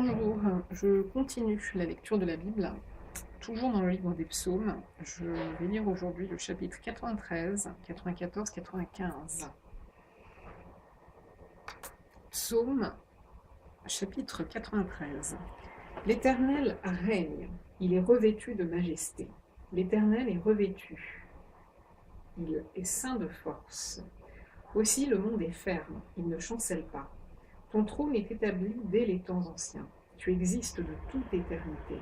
Bonjour, je continue la lecture de la Bible, toujours dans le livre des psaumes. Je vais lire aujourd'hui le chapitre 93, 94, 95. Psaume, chapitre 93. L'Éternel règne, il est revêtu de majesté. L'Éternel est revêtu, il est saint de force. Aussi le monde est ferme, il ne chancelle pas. Ton trône est établi dès les temps anciens. Tu existes de toute éternité.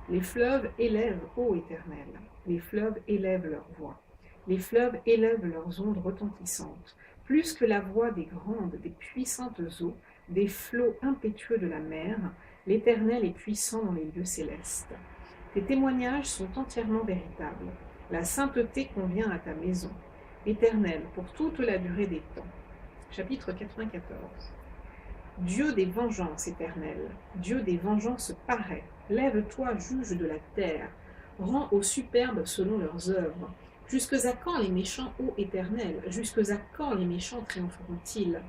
Les fleuves élèvent, ô Éternel. Les fleuves élèvent leur voix. Les fleuves élèvent leurs ondes retentissantes, plus que la voix des grandes, des puissantes eaux, des flots impétueux de la mer. L'Éternel est puissant dans les lieux célestes. Tes témoignages sont entièrement véritables. La sainteté convient à ta maison. Éternel, pour toute la durée des temps. Chapitre 94. Dieu des vengeances éternelles, Dieu des vengeances paraît. Lève-toi, juge de la terre. Rends aux superbes selon leurs œuvres. Jusque à quand les méchants, ô Éternel? Jusque à quand les méchants triompheront-ils?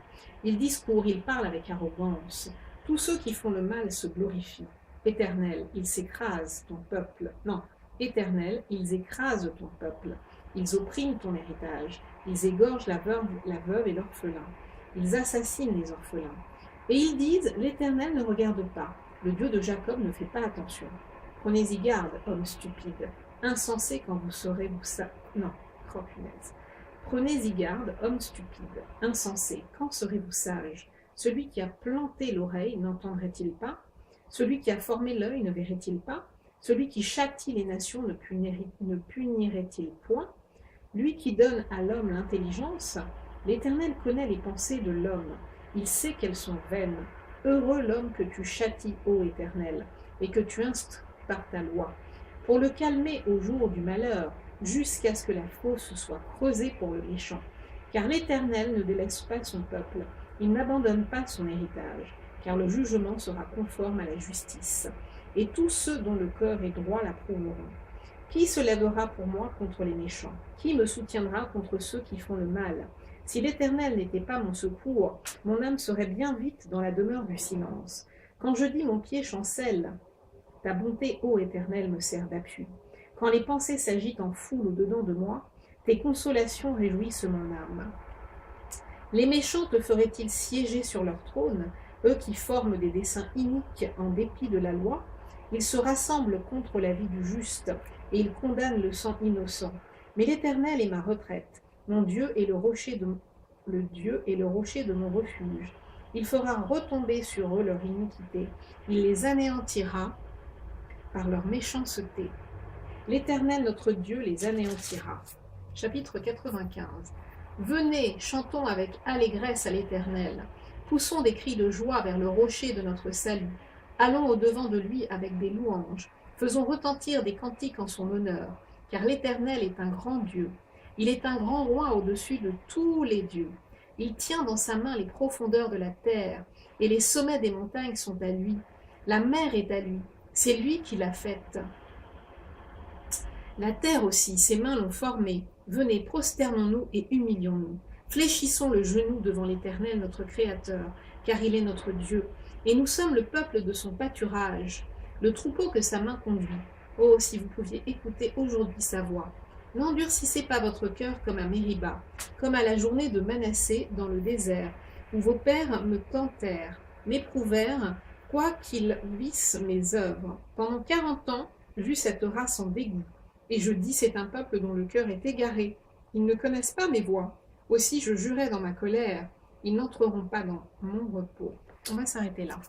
Ils discourent, ils parlent avec arrogance. Tous ceux qui font le mal se glorifient. Éternel, ils s'écrasent ton peuple. Non, Éternel, ils écrasent ton peuple. Ils oppriment ton héritage. Ils égorgent la veuve et l'orphelin. Ils assassinent les orphelins. Et ils disent, l'Éternel ne regarde pas, le Dieu de Jacob ne fait pas attention. Prenez-y garde, hommes stupides, insensés quand vous serez Non, punaise. Prenez-y garde, hommes stupides, insensés, quand serez-vous sages? Celui qui a planté l'oreille n'entendrait-il pas? Celui qui a formé l'œil ne verrait-il pas? Celui qui châtie les nations ne punirait-il point? Lui qui donne à l'homme l'intelligence, l'Éternel connaît les pensées de l'homme. Il sait qu'elles sont vaines. Heureux l'homme que tu châties, ô Éternel, et que tu instruis par ta loi, pour le calmer au jour du malheur, jusqu'à ce que la fosse soit creusée pour le méchant. Car l'Éternel ne délaisse pas son peuple, il n'abandonne pas son héritage, car le jugement sera conforme à la justice, et tous ceux dont le cœur est droit l'approuveront. Qui se lèvera pour moi contre les méchants? Qui me soutiendra contre ceux qui font le mal? Si l'Éternel n'était pas mon secours, mon âme serait bien vite dans la demeure du silence. Quand je dis mon pied chancelle, ta bonté, ô Éternel, me sert d'appui. Quand les pensées s'agitent en foule au-dedans de moi, tes consolations réjouissent mon âme. Les méchants te feraient-ils siéger sur leur trône, eux qui forment des desseins iniques en dépit de la loi? Ils se rassemblent contre la vie du juste, et ils condamnent le sang innocent. Mais l'Éternel est ma retraite. Mon Dieu est le Dieu est le rocher de mon refuge. Il fera retomber sur eux leur iniquité. Il les anéantira par leur méchanceté. L'Éternel notre Dieu les anéantira. Chapitre 95. Venez, chantons avec allégresse à l'Éternel. Poussons des cris de joie vers le rocher de notre salut. Allons au-devant de lui avec des louanges. Faisons retentir des cantiques en son honneur, car l'Éternel est un grand Dieu. Il est un grand roi au-dessus de tous les dieux. Il tient dans sa main les profondeurs de la terre, et les sommets des montagnes sont à lui. La mer est à lui, c'est lui qui l'a faite. La terre aussi, ses mains l'ont formée. Venez, prosternons-nous et humilions-nous. Fléchissons le genou devant l'Éternel, notre Créateur, car il est notre Dieu, et nous sommes le peuple de son pâturage, le troupeau que sa main conduit. Oh, si vous pouviez écouter aujourd'hui sa voix. N'endurcissez pas votre cœur comme à Mériba, comme à la journée de Manassé dans le désert, où vos pères me tentèrent, m'éprouvèrent, quoiqu'ils vissent mes œuvres. Pendant 40 ans, j'eus cette race en dégoût, et je dis, c'est un peuple dont le cœur est égaré. Ils ne connaissent pas mes voies. Aussi je jurai dans ma colère, ils n'entreront pas dans mon repos. On va s'arrêter là.